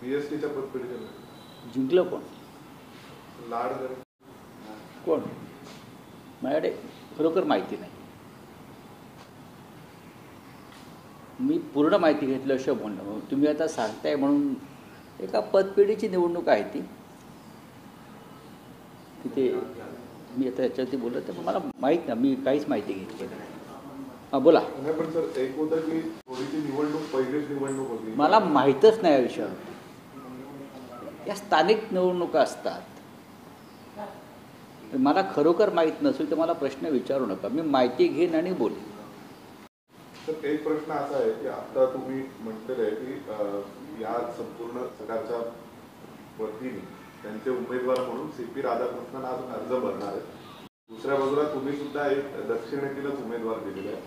बीएसटीच्या पतपेढीच्या जिंकलं कोण? लाड कोण? माझ्याकडे खरोखर माहिती नाही. मी पूर्ण माहिती घेतल्याशिवाय म्हणणं. तुम्ही आता सांगताय म्हणून एका पतपेढीची निवडणूक आहे ती, तिथे मी आता याच्यावरती बोलत तर मला माहीत नाही, मी काहीच माहिती घेतली नाही. हां बोला. पण सर एक होतं की थोडीशी निवडणूक पहिलीच निवडणूक होती, मला माहीतच नाही या विषयावर. या स्थानिक निवडणुका असतात, मला खरोखर माहीत नसेल तर मला प्रश्न विचारू नका, मी माहिती घेईन आणि बोलेन. तर एक प्रश्न असा आहे की आता तुम्ही म्हटलेलं आहे की या संपूर्ण सगळ्याच्या वतीने त्यांचे उमेदवार म्हणून CP राधाकृष्णन आज अर्ज भरणार आहेत. दुसऱ्या बाजूला तुम्ही सुद्धा एक दक्षिणेतीलच उमेदवार दिलेला आहे.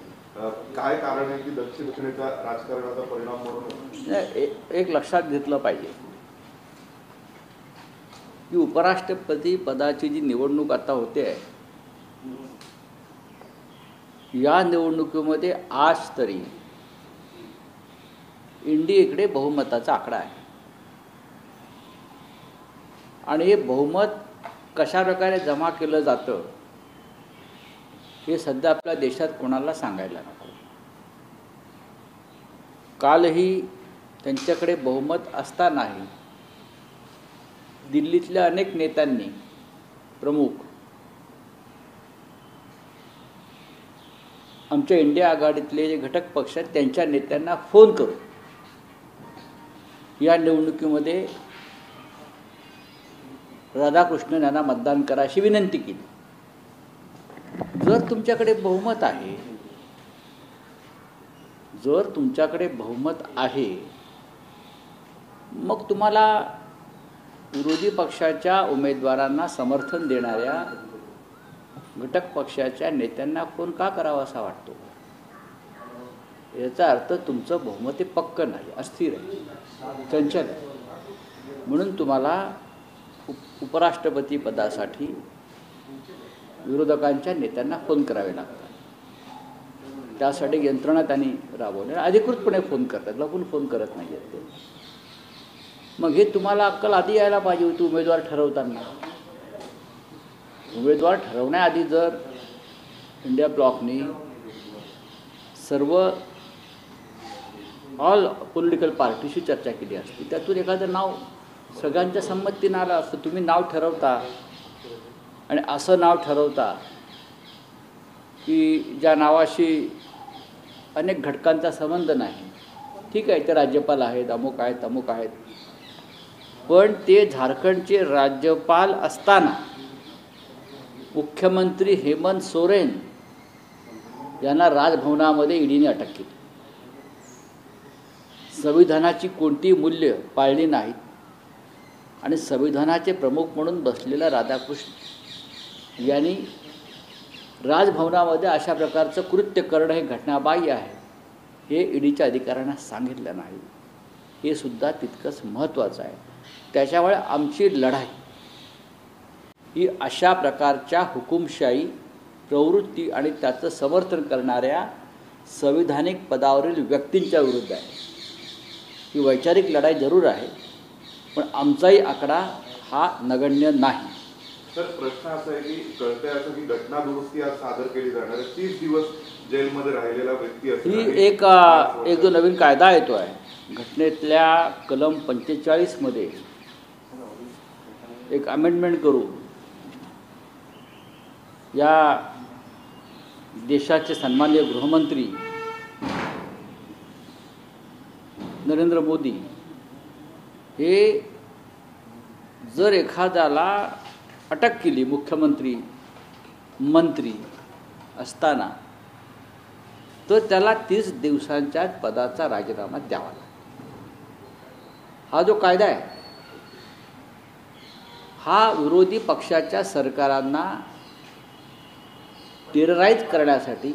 काय कारण आहे की दक्षिणेच्या राजकारणाचा परिणाम म्हणून? एक लक्षात घेतलं पाहिजे की उपराष्ट्रपती पदाची जी निवडणूक आता होते आहे, या निवडणुकीमध्ये आज तरी इंडियाकडे बहुमताचा आकडा आहे आणि हे बहुमत कशा प्रकारे जमा केलं जातं हे सध्या आपल्या देशात कोणाला सांगायला नको. कालही त्यांच्याकडे बहुमत असतानाही दिल्लीतल्या अनेक नेत्यांनी प्रमुख आमच्या इंडिया आघाडीतले जे घटक पक्ष आहेत त्यांच्या नेत्यांना फोन करून या निवडणुकीमध्ये राधाकृष्णन यांना मतदान करा अशी विनंती केली. जर तुमच्याकडे बहुमत आहे, जर तुमच्याकडे बहुमत आहे, मग तुम्हाला विरोधी पक्षाच्या उमेदवारांना समर्थन देणाऱ्या घटक पक्षाच्या नेत्यांना फोन का करावा असा वाटतो? याचा अर्थ तुमचं बहुमत हे पक्क नाही, अस्थिर आहे, चंचल आहे. म्हणून तुम्हाला उपराष्ट्रपती पदासाठी विरोधकांच्या नेत्यांना फोन करावे लागतात. त्यासाठी यंत्रणा त्यांनी राबवली, अधिकृतपणे फोन करतात, लपून फोन करत नाही आहेत ते. मग हे तुम्हाला अक्कल आधी यायला पाहिजे होती उमेदवार ठरवताना. उमेदवार ठरवण्याआधी जर इंडिया ब्लॉकनी सर्व ऑल पॉलिटिकल पार्टीशी चर्चा केली असती, त्यातून एखादं नाव सगळ्यांच्या संमतीनं आलं असतं. तुम्ही नाव ठरवता आणि असं नाव ठरवता की ज्या नावाशी अनेक घटकांचा संबंध नाही. ठीक आहे, ते राज्यपाल आहेत, अमुक आहेत, तमुक आहेत, पण ते झारखंडचे राज्यपाल असताना मुख्यमंत्री हेमंत सोरेन यांना राजभवनामध्ये ईडीने अटक केली. संविधानाची कोणती मूल्य पाळली नाहीत आणि संविधानाचे प्रमुख म्हणून बसलेला राधाकृष्ण यांनी राजभवनामध्ये अशा प्रकारचं कृत्य करणं हे घटनाबाह्य आहे हे ईडीच्या अधिकाऱ्यांना सांगितलं नाही. हे सुद्धा तितकंच महत्त्वाचं आहे. त्याच्यामुळे आमची लढाई ही अशा प्रकारच्या हुकुमशाही प्रवृत्ती आणि त्याचं समर्थन करणाऱ्या संविधानिक पदावरील व्यक्तींच्या विरुद्ध आहे. ही वैचारिक लढाई जरूर आहे, पण आमचाही आकडा हा नगण्य नाही. तर प्रश्न असा आहे की कळतंय असं की घटना दुरुस्ती आज सादर केली जाणार आहे. 30 दिवस जेलमध्ये राहिलेला व्यक्ती ही एक जो नवीन कायदा येतो आहे, घटनेतल्या कलम 45 मध्ये एक अमेंडमेंट करू, या देशाचे सन्माननीय गृहमंत्री नरेंद्र मोदी हे जर एखाद्याला अटक केली मुख्यमंत्री मंत्री असताना, तर त्याला 30 दिवसांच्या पदाचा राजीनामा द्यावा लागतो. हा जो कायदा आहे हा विरोधी पक्षाच्या सरकारांना टेरराईज करण्यासाठी,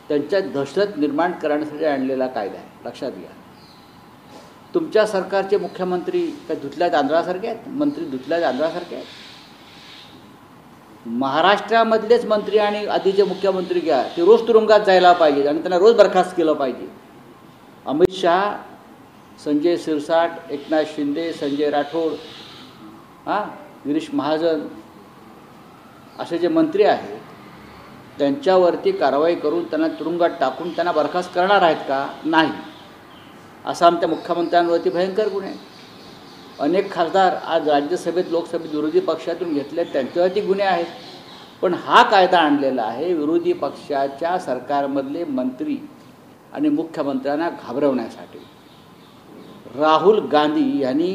त्यांच्यात दहशत निर्माण करण्यासाठी आणलेला कायदा आहे. लक्षात घ्या. तुमच्या सरकारचे मुख्यमंत्री काय धुतल्या तांदळासारखे आहेत? मंत्री धुतल्या तांदळासारखे आहेत? महाराष्ट्रामधलेच मंत्री आणि आधीचे मुख्यमंत्री घ्या, ते रोज तुरुंगात जायला पाहिजे आणि त्यांना रोज बरखास्त केलं पाहिजे. अमित शहा संजय शिरसाट, एकनाथ शिंदे, संजय राठोड, गिरीश महाजन असे जे मंत्री आहेत त्यांच्यावरती कारवाई करून त्यांना तुरुंगात टाकून त्यांना बरखास्त करणार आहेत का? नाही. असा आमच्या मुख्यमंत्र्यांवरती भयंकर गुन्हे आहेत. अनेक खासदार आज राज्यसभेत लोकसभेत विरोधी पक्षातून घेतले त्यांच्यावरती गुन्हे आहेत. पण हा कायदा आणलेला आहे विरोधी पक्षाच्या सरकारमधले मंत्री आणि मुख्यमंत्र्यांना घाबरवण्यासाठी. राहुल गांधी यांनी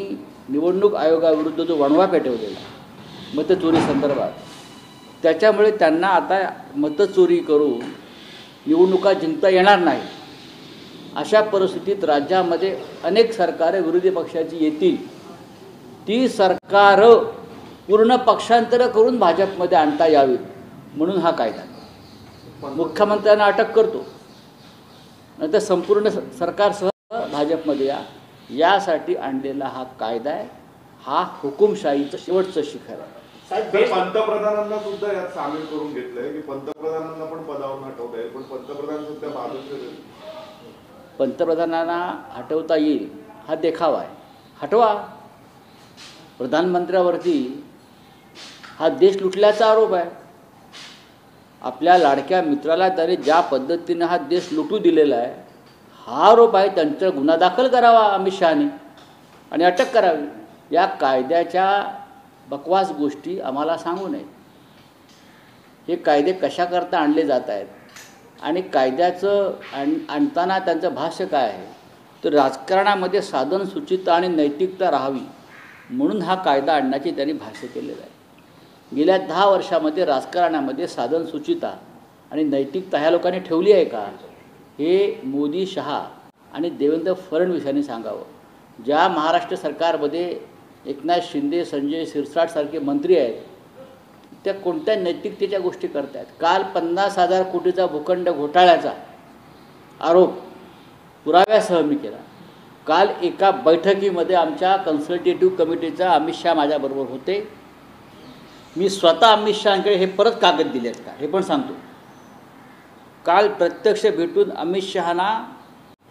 निवडणूक आयोगाविरुद्ध जो वणवा पेटवलेला मतचोरी संदर्भात, त्याच्यामुळे त्यांना आता मतचोरी करून निवडणुका जिंकता येणार नाही. अशा परिस्थितीत राज्यामध्ये अनेक सरकारे विरोधी पक्षाची येतील. ती सरकारं पूर्ण पक्षांतर करून भाजपमध्ये आणता यावीत म्हणून हा कायदा मुख्यमंत्र्यांना अटक करतो, नंतर संपूर्ण सरकारसह भाजपमध्ये यासाठी आणलेला हा कायदा आहे. हा हुकुमशाहीचं शेवटचं शिखर आहे. पंतप्रधानांना सुद्धा यात सामील करून घेतलंय की पंतप्रधानांना पण पदावरून हटवत आहे, पण पंतप्रधान सध्या बाजूचे. पंतप्रधानांना हटवता येईल हा देखावा आहे. हटवा. प्रधानमंत्र्यावरती हा देश लुटल्याचा आरोप आहे. आपल्या लाडक्या मित्राला त्याने ज्या पद्धतीनं हा देश लुटू दिलेला आहे हा आरोप आहे. त्यांचा गुन्हा दाखल करावा अमित शहाने आणि अटक करावी. या कायद्याच्या बकवास गोष्टी आम्हाला सांगू नये. हे कायदे कशाकरता आणले जात आहेत आणि कायद्याचं आणताना त्यांचं भाष्य काय आहे तर राजकारणामध्ये साधन सुचिता आणि नैतिकता राहावी म्हणून हा कायदा आणण्याचे त्यांनी भाष्य केलेलं आहे. गेल्या 10 वर्षामध्ये राजकारणामध्ये साधन सुचिता आणि नैतिकता ह्या लोकांनी ठेवली आहे का? हे मोदी, शहा आणि देवेंद्र फडणवीस यांनी सांगावं. ज्या महाराष्ट्र सरकारमध्ये एकनाथ शिंदे, संजय शिरसाट सारखे मंत्री आहेत त्या कोणत्या नैतिकतेच्या गोष्टी करत आहेत? काल 50,000 कोटीचा भूखंड घोटाळ्याचा आरोप पुराव्यासह मी केला. काल एका बैठकीमध्ये आमच्या कन्सल्टेटिव्ह कमिटीचा अमित शहा माझ्याबरोबर होते. मी स्वतः अमित शहांकडे हे परत कागद दिले आहेत का हे पण सांगतो. काल प्रत्यक्ष भेटून अमित शहांना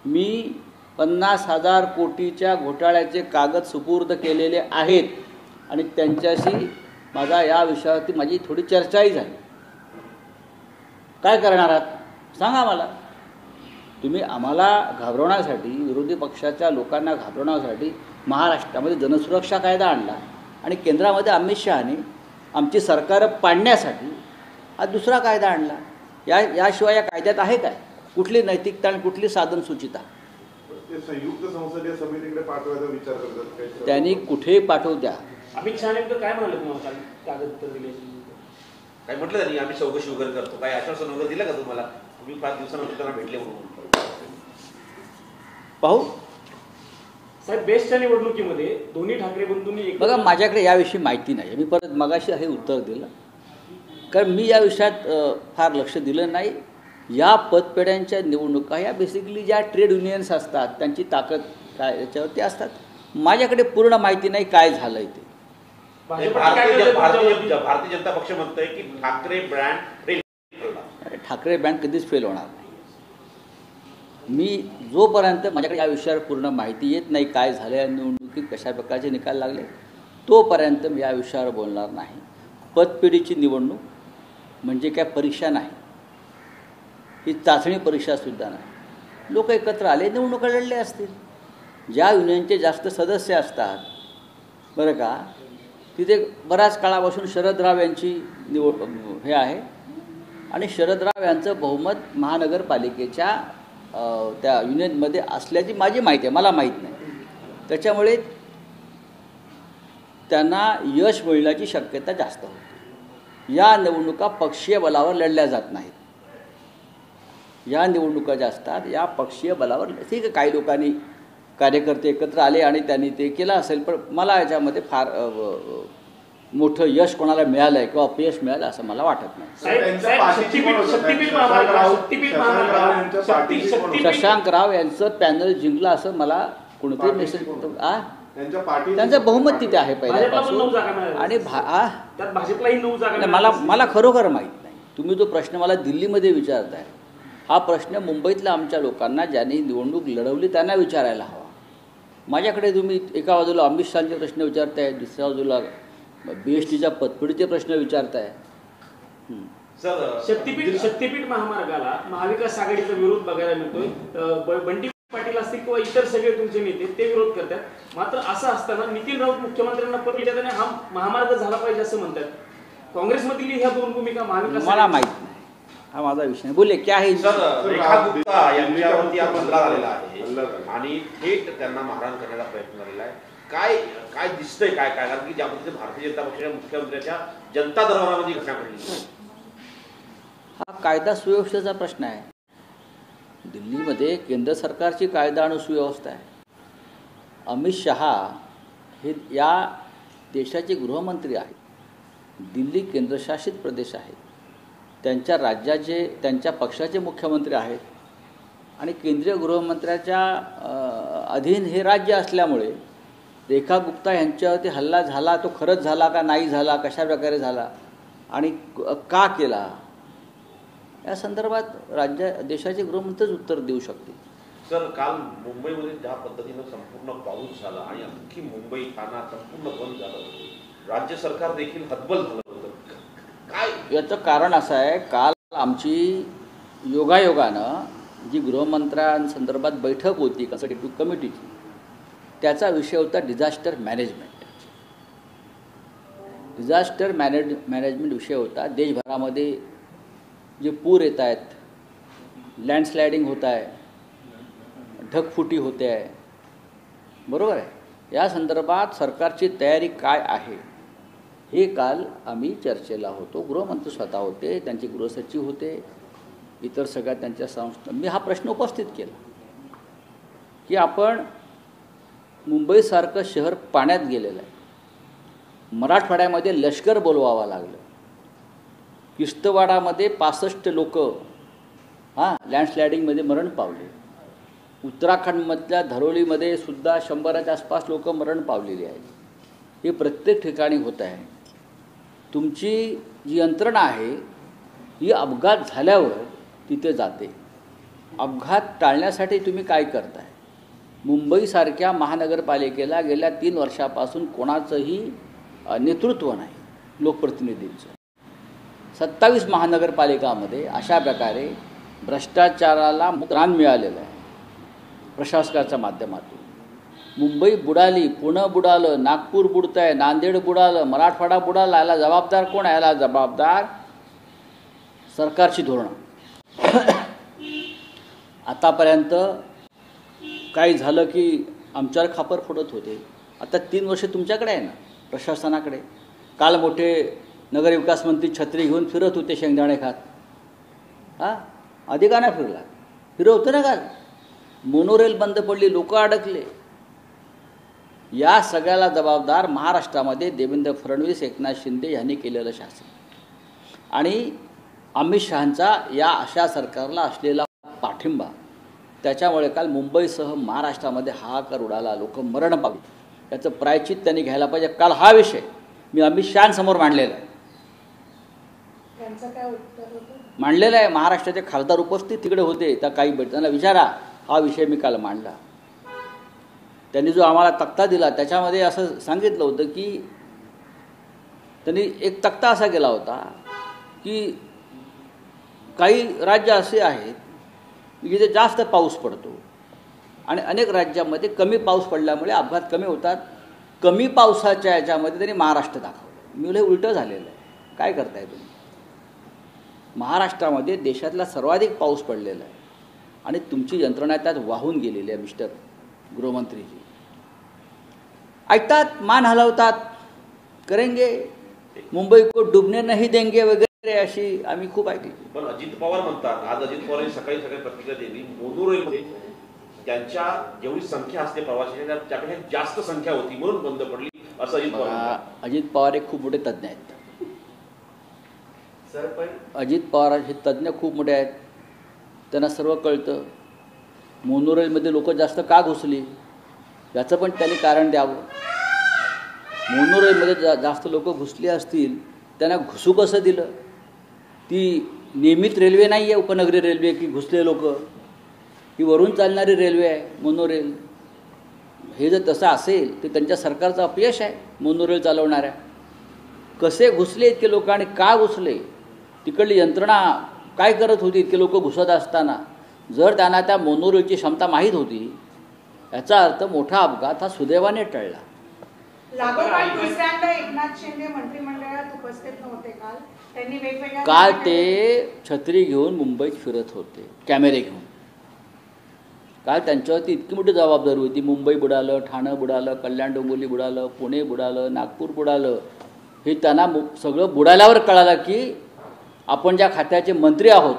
मी 50,000 कोटीच्या घोटाळ्याचे कागद सुपूर्द केलेले आहेत आणि त्यांच्याशी माझा या विषयावरती माझी थोडी चर्चाही झाली. काय करणार आहात सांगा मला. तुम्ही आम्हाला घाबरवण्यासाठी, विरोधी पक्षाच्या लोकांना घाबरवण्यासाठी महाराष्ट्रामध्ये जनसुरक्षा कायदा आणला आणि केंद्रामध्ये अमित शहाने आमची सरकारं पाडण्यासाठी हा दुसरा कायदा आणला. याशिवाय या कायद्यात आहे काय कुठली नैतिकता आणि कुठली साधन सुचिता? संयुक्त संसदीय समितीकडे पाठवायचा विचार करतात. त्यांनी कुठेही पाठवू द्या. अमित शहाने काय म्हणाले तुम्हाला? कागदपत्र दिले काय म्हटलं त्यांनी? आम्ही चौकशी वगैरे करतो. काय आश्वासन वगैरे दिलं का तुम्हाला? तुम्ही 5 दिवसानंतर त्यांना भेटले म्हणून पाहू. साहेब, बेस्टच्या निवडणुकीमध्ये दोन्ही ठाकरे बंधूंनी बघा, माझ्याकडे याविषयी माहिती नाही. मी परत मगाशी हे उत्तर दिलं कारण मी या विषयात फार लक्ष दिलं नाही. या पतपेढ्यांच्या निवडणुका ह्या बेसिकली ज्या ट्रेड युनियन्स असतात त्यांची ताकद काय याच्यावरती असतात. माझ्याकडे पूर्ण माहिती नाही काय झालंय ते. भारतीय जनता पक्ष म्हणतोय की ठाकरे ब्रँड ठाकरे ब्रँड कधीच फेल होणार नाही. मी जोपर्यंत माझ्याकडे या विषयावर पूर्ण माहिती येत नाही काय झालं या निवडणुकीत कशा प्रकारचे निकाल लागले तोपर्यंत मी या विषयावर बोलणार नाही. पतपेढीची निवडणूक म्हणजे काय परीक्षा नाही, ही चाचणी परीक्षासुद्धा नाही. लोक एकत्र आले निवडणुका लढले असतील. ज्या युनियनचे जास्त सदस्य असतात बरं का तिथे बऱ्याच काळापासून शरदराव यांची हे आहे आणि शरदराव यांचं बहुमत महानगरपालिकेच्या त्या युनियनमध्ये असल्याची माझी माहिती आहे, मला माहीत नाही. त्याच्यामुळे त्यांना यश मिळण्याची शक्यता जास्त होती. या निवडणुका पक्षीय बलावर लढल्या जात नाहीत. या निवडणुका ज्या असतात या पक्षीय बलावर, ठीक आहे काही लोकांनी कार्यकर्ते एकत्र आले आणि त्यांनी ते केलं असेल, पण मला याच्यामध्ये फार मोठं यश कोणाला मिळालं आहे किंवा अपयश मिळालं असं मला वाटत नाही. शशांक राव यांचं पॅनल जिंकलं असं मला कोणतरी मेसेज त्यांचं बहुमत तिथे आहे पहिल्यापासून आणि मला खरोखर माहीत नाही. तुम्ही जो प्रश्न मला दिल्लीमध्ये विचारताय हा प्रश्न मुंबईतल्या आमच्या लोकांना ज्यांनी निवडणूक लढवली त्यांना विचारायला हवा. माझ्याकडे तुम्ही एका बाजूला अमित शहाचे प्रश्न विचारताय, दुसऱ्या बाजूला BSTच्या पतपिढीचे प्रश्न विचारताय. सर शक्तीपीठ महामार्गाला महाविकास आघाडीचा विरोध बघायला मिळतोय. बंटी पाटील असतील किंवा इतर सगळे तुमचे नेते ते विरोध करतात. मात्र असं असताना नितीन राऊत मुख्यमंत्र्यांना पत्र लिहितात आणि हा महामार्ग झाला पाहिजे असं म्हणतात. काँग्रेसमधील ह्या दोन भूमिका महाविकास मला माहित नाही, हा माझा विषय नाही. बोलले क्या आहे सर, रेखा गुप्ता यांच्यावरती आज हल्ला झालेला आहे आणि थेट त्यांना मारहाण करण्याचा प्रयत्न झालेला आहे. काय काय दिसतंय, काय काय कारण की ज्या पद्धतीने भारतीय जनता पक्षाच्या मुख्यमंत्र्याच्या जनता दरबारामध्ये घटना घडली. हा कायदा सुव्यवस्थेचा प्रश्न आहे. दिल्लीमध्ये केंद्र सरकारची कायदा आणि सुव्यवस्था आहे. अमित शहा हे या देशाचे गृहमंत्री आहेत. दिल्ली केंद्रशासित प्रदेश आहे. त्यांच्या राज्याचे, त्यांच्या पक्षाचे मुख्यमंत्री आहेत आणि केंद्रीय गृहमंत्र्याच्या अधीन हे राज्य असल्यामुळे रेखा गुप्ता यांच्यावरती हल्ला झाला, तो खरंच झाला का नाही झाला, कशा प्रकारे झाला आणि का केला, या संदर्भात देशाचे गृहमंत्रीच उत्तर देऊ शकतील. सर, काल मुंबईमध्ये ज्या पद्धतीनं संपूर्ण पाऊस झाला आणि अख्खी मुंबई ठाणा संपूर्ण बंद झालं, राज्य सरकार देखील हतबल झालं होतं. काय याचं कारण असं आहे, काल आमची योगायोगानं जी गृहमंत्र्यांसंदर्भात बैठक होती कन्सल्टेटिव्ह कमिटीची, त्याचा विषय होता डिझास्टर मॅनेजमेंट. डिझास्टर मॅनेजमेंट विषय होता. देशभरामध्ये जे पूर येत आहेत, लँडस्लायडिंग होत आहे, ढगफुटी होते आहे, बरोबर आहे, या संदर्भात सरकारची तयारी काय आहे हे काल आम्ही चर्चेला होतो. गृहमंत्री स्वतः होते, त्यांचे गृहसचिव होते, इतर सगळ्या त्यांच्या संस्था. मी हा प्रश्न उपस्थित केला की आपण मुंबईसारखं शहर पाण्यात गेलेलं आहे. मराठवाड्यामध्ये लष्कर बोलवावं लागलं. किश्तवाडामध्ये 65 लोक लँडस्लायडिंगमध्ये मरण पावले. उत्तराखंडमधल्या धरोलीमध्ये सुद्धा 100च्या आसपास लोक मरण पावलेली आहेत. हे प्रत्येक ठिकाणी होत आहे. तुमची जी यंत्रणा आहे ही अपघात झाल्यावर तिथे जाते. अपघात टाळण्यासाठी तुम्ही काय करताय? मुंबईसारख्या महानगरपालिकेला गेल्या 3 वर्षापासून कोणाचंही नेतृत्व नाही, लोकप्रतिनिधींचं. 27 महानगरपालिकामध्ये अशा प्रकारे भ्रष्टाचाराला रान मिळालेलं आहे प्रशासकाच्या माध्यमातून. मुंबई बुडाली, पुणे बुडालं, नागपूर बुडतं आहे, नांदेड बुडालं, मराठवाडा बुडाला. याला जबाबदार कोण आहे? याला जबाबदार सरकारची धोरणं. आतापर्यंत काही झालं की आमच्यावर खापर फोडत होते. आता 3 वर्ष तुमच्याकडे आहे ना, प्रशासनाकडे. काल मोठे नगरविकास मंत्री छत्री घेऊन फिरत होते शेंगदाणे खात. आधी का नाही फिरला? फिरवतं ना काल. मोनोरेल बंद पडली, लोक अडकले. या सगळ्याला जबाबदार महाराष्ट्रामध्ये देवेंद्र फडणवीस, एकनाथ शिंदे यांनी केलेलं शासन आणि अमित शहांचा या अशा सरकारला असलेला पाठिंबा. त्याच्यामुळे काल मुंबईसह महाराष्ट्रामध्ये हाहाकार उडाला, लोक मरण पावली. त्याचं प्रायश्चित्त त्यांनी घ्यायला पाहिजे. काल हा विषय मी अमित शहांसमोर मांडलेला आहे. मांडलेला आहे. महाराष्ट्राचे खासदार उपस्थित तिकडे होते, त्या काही त्यांना विचारा. हा विषय मी काल मांडला. त्यांनी जो आम्हाला तक्ता दिला त्याच्यामध्ये असं सांगितलं होतं की त्यांनी एक तक्ता असा केला होता की काही राज्य असे आहेत की जिथे जास्त पाऊस पडतो आणि अनेक राज्यांमध्ये कमी पाऊस पडल्यामुळे अपघात कमी होतात. कमी पावसाच्या याच्यामध्ये त्यांनी महाराष्ट्र दाखवलं. मी उलट झालेलं आहे. काय करताय तुम्ही? महाराष्ट्रामध्ये देशातला सर्वाधिक पाऊस पडलेला आहे आणि तुमची यंत्रणा त्यात वाहून गेलेली आहे. मिस्टर गृहमंत्रीजी ऐकतात, मान हलवतात, करेंगे, मुंबई को डुबने नहीं देंगे वगैरे अशी आम्ही खूप ऐकली. पण अजित पवार म्हणतात, आज अजित पवारांनी सकाळी प्रतिक्रिया दिली, मोनोरेलमध्ये त्यांच्या जेवढी संख्या असते प्रवाशांची त्यापेक्षा जास्त संख्या होती म्हणून बंद पडली असं अजित पवार. अजित पवार एक खूप मोठे तज्ज्ञ आहेत. अजित पवार हे तज्ज्ञ खूप मोठे आहेत. त्यांना सर्व कळतं. मोनोरेलमध्ये लोक जास्त का घुसली याचं पण त्यांनी कारण द्यावं. मोनोरेलमध्ये जास्त लोक घुसली असतील, त्यांना घुसू कसं दिलं? ती नियमित रेल्वे नाही आहे, उपनगरी रेल्वे की घुसले लोक. ही वरून चालणारी रेल्वे आहे मोनोरेल. हे जर तसं असेल तर त्यांच्या सरकारचं अपयश आहे मोनोरेल चालवणाऱ्या. कसे घुसले इतके लोक आणि का घुसले, तिकडली यंत्रणा काय करत होती इतके लोक घुसत असताना, जर त्यांना त्या मोनोरेलची क्षमता माहीत होती याचा अर्थ मोठा अपघात हा सुदैवाने टळला. लागोपाठ दुसऱ्यांदा एकनाथ शिंदे मंत्रिमंडळात उपस्थित नव्हते काल. त्यांनी वेगवेगळ्या काल ते छत्री घेऊन मुंबईत फिरत होते, कॅमेरे घेऊन. काल त्यांच्यावरती इतकी मोठी जबाबदारी होती. मुंबई बुडालं, ठाणं बुडालं, कल्याण डोंबिवली बुडालं, पुणे बुडालं, नागपूर बुडालं. हे त्यांना सगळं बुडाल्यावर कळालं की आपण ज्या खात्याचे मंत्री आहोत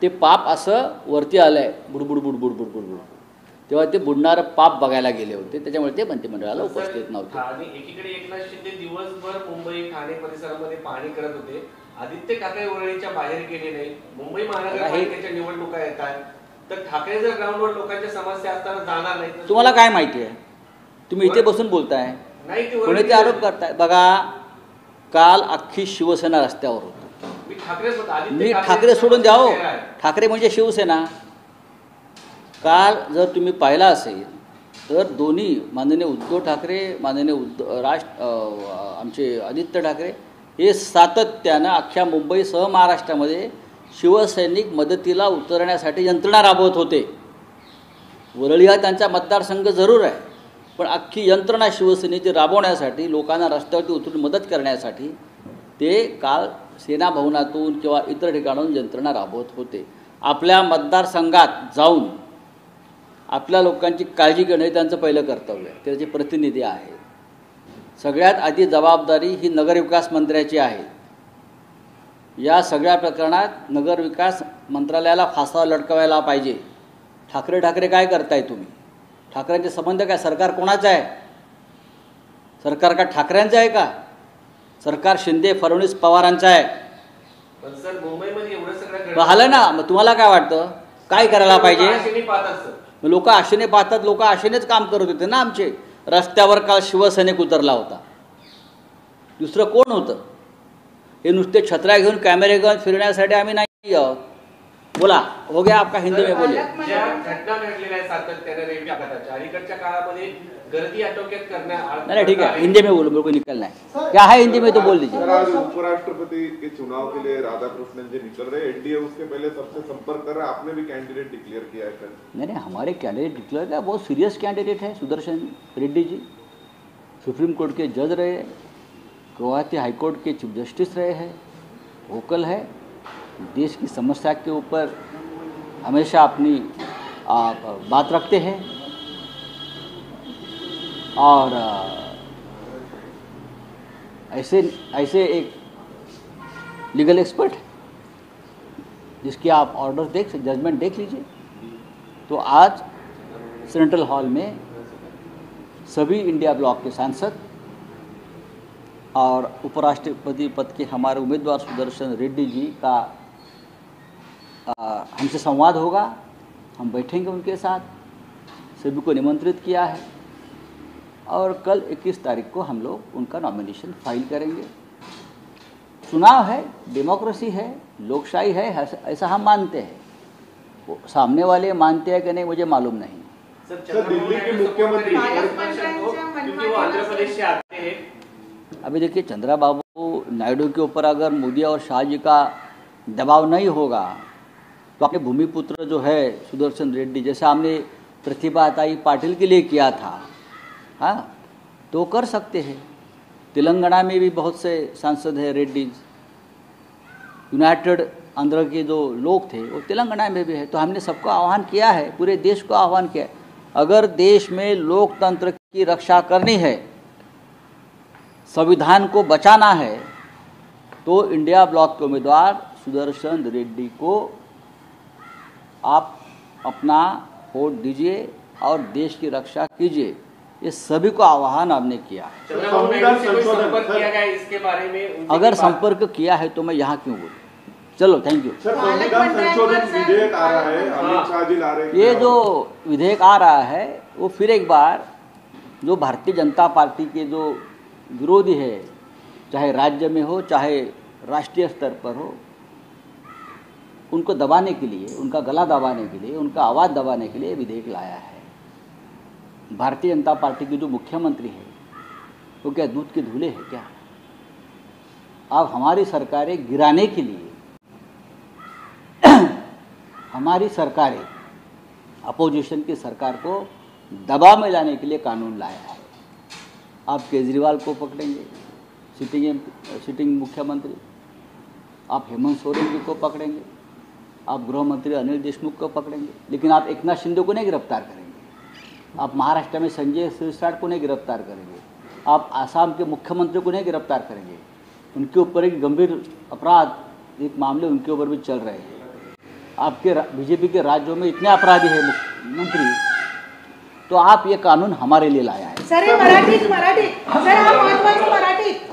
ते पाप असं वरती आलं आहे, बुडबुड बुडबुड बुडबुड बुड. तेव्हा ते बुडणारं पाप बघायला गेले होते, त्याच्यामुळे ते मंत्रिमंडळाला उपस्थित नव्हते. आणि एकीकडे एकनाथ शिंदे दिवसभर मुंबई ठाणे परिसरामध्ये पाहणी करत होते. आदित्य ठाकरे वरळीच्या बाहेर गेले नाही. मुंबई महानगरपालिकेच्या निवडणुका येत आहेत, तर ठाकरे जर ग्राउंडवर लोकांच्या समस्या असताना जाणार नाही तर तुम्हाला काय माहिती आहे? तुम्ही इथे बसून बोलताय, नाही ते कोणी ते आरोप करताय. बघा, काल अख्खी शिवसेना रस्त्यावर होती. मी ठाकरेच होता. मी ठाकरे सोडून द्या हो, ठाकरे म्हणजे शिवसेना. काल जर तुम्ही पाहिला असेल तर दोन्ही माननीय उद्धव ठाकरे, माननीय आमचे आदित्य ठाकरे हे सातत्यानं अख्ख्या मुंबईसह महाराष्ट्रामध्ये शिवसैनिक मदतीला उतरण्यासाठी यंत्रणा राबवत होते. वरळी हा त्यांचा मतदारसंघ जरूर आहे, पण अख्खी यंत्रणा शिवसेनेची राबवण्यासाठी, लोकांना रस्त्यावरती उतरून मदत करण्यासाठी ते काल सेना भवनातून किंवा इतर ठिकाणाहून यंत्रणा राबवत होते. आपल्या मतदारसंघात जाऊन आपल्या लोकांची काळजी घेणं हे त्यांचं पहिलं कर्तव्य आहे. त्याचे प्रतिनिधी आहेत. सगळ्यात आधी जबाबदारी ही नगरविकास मंत्र्याची आहे. या सगळ्या प्रकरणात नगरविकास मंत्रालयाला फासा लटकवायला पाहिजे. ठाकरे काय करताय तुम्ही? ठाकरेंचे संबंध काय? सरकार कोणाचं आहे? सरकार का ठाकरेंचं आहे का? सरकार शिंदे फडणवीस पवारांचं आहे. पण सर मुंबईमध्ये एवढं सगळं झालं ना, मग तुम्हाला काय वाटतं काय करायला पाहिजे? पाहतात सर, लोक आशेने पाहतात. लोक आशेनेच काम करत होते ना आमचे. रस्त्यावर काल शिवसैनिक उतरला होता, दुसरं कोण होतं? हे नुसते छत्र्या घेऊन कॅमेरे घेऊन फिरण्यासाठी आम्ही नाही आहोत. बोला, हो गया आपका, हिंदी में बोलिए. ज्या घटना घडलेल्या आहेत सातत्याने रेल्वे अपघाताच्या, अलीकडच्या काळामध्ये गर्दी आटोक्यात नहीं ठीक है, हिंदी में बोलो, मेरे को निकलना है. क्या है हिंदी में तो बोल दीजिए. सर, आज उपराष्ट्रपति के चुनाव के लिए राधाकृष्णन जी निकल रहे, एनडीए उसके पहले सबसे संपर्क कर रहा है. आपने भी कैंडिडेट डिक्लेयर किया है कल? नहीं, हमारे कैंडिडेट डिक्लेयर किया, बहुत सीरियस कैंडिडेट है सुदर्शन रेड्डी जी. सुप्रीम कोर्ट के जज रहे, गुवाहाटी हाई कोर्ट के चीफ जस्टिस रहे हैं, वोकल है, देश की समस्या के ऊपर हमेशा अपनी बात रखते हैं और ऐसे एक लीगल एक्सपर्ट जिसकी आप ऑर्डर जजमेंट देख लीजिए. तो आज सेंट्रल हॉल में सभी इंडिया ब्लॉक के सांसद और उपराष्ट्रपति पद के हमारे उम्मीदवार सुदर्शन रेड्डी जी का हमसे संवाद होगा. हम बैठेंगे उनके साथ, सभी को निमंत्रित किया है और कल 21 तारीख को हम लोग उनका नॉमिनेशन फाइल करेंगे. चुनाव है, डेमोक्रेसी है, लोकशाही है, ऐसा हम मानते हैं. वो सामने वाले मानते हैं कि नहीं मुझे मालूम नहीं. सर, दिल्ली के मुख्यमंत्री क्योंकि वो आंध्र प्रदेश से आते हैं. अभी देखिए, चंद्रबाबू नायडू के ऊपर अगर मोदी और शाह जी का दबाव नहीं होगा तो अपने भूमिपुत्र जो है सुदर्शन रेड्डी, जैसे हमने प्रतिभा ताई पाटिल के लिए किया था, हाँ, तो कर सकते हैं. तेलंगाना में भी बहुत से सांसद हैं रेड्डीज. यूनाइटेड आंध्र के जो लोग थे वो तेलंगाना में भी है. तो हमने सबको आह्वान किया है, पूरे देश को आह्वान किया है. अगर देश में लोकतंत्र की रक्षा करनी है, संविधान को बचाना है, तो इंडिया ब्लॉक के उम्मीदवार सुदर्शन रेड्डी को आप अपना वोट दीजिए और देश की रक्षा कीजिए. ये सभी को आह्वान हमने किया. चंद्रबाबू नायडू से कोई संपर्क किया गया इसके बारे में? अगर संपर्क किया है तो मैं यहाँ क्यों बोलूँ. चलो, थैंक यू. सर, संविधान संशोधन विधेयक आ रहा है, अमित शाह जी ला रहे हैं. ये जो विधेयक आ रहा है वो फिर एक बार जो भारतीय जनता पार्टी के जो विरोधी है, चाहे राज्य में हो चाहे राष्ट्रीय स्तर पर हो, उनको दबाने के लिए, उनका गला दबाने के लिए, उनका आवाज़ दबाने के लिए विधेयक लाया है. भारतीय जनता पार्टी की जो मुख्यमंत्री है वो क्या दूध के धूले है क्या? अब हमारी सरकारें गिराने के लिए हमारी सरकारें अपोजिशन की सरकार को दबाव में लाने के लिए कानून लाया है। आप केजरीवाल को पकड़ेंगे, सिटिंग मुख्यमंत्री, आप हेमंत सोरेन जी को पकड़ेंगे, आप गृह मंत्री अनिल देशमुख को पकड़ेंगे, लेकिन आप एकनाथ शिंदे को नहीं गिरफ्तार करेंगे। आप महाराष्ट्र में संजय सिरसाट को नहीं गिरफ्तार करेंगे। आप आसाम के मुख्यमंत्री को नहीं गिरफ्तार करेंगे। उनके ऊपर एक गंभीर अपराध एक मामले उनके ऊपर भी चल रहे हैं। आपके बीजेपी के राज्यों में इतने अपराधी हैं मुख्यमंत्री, तो आप ये कानून हमारे लिए लाया है। सर, हे मराठीत सर, हा महत्वाचा मराठीत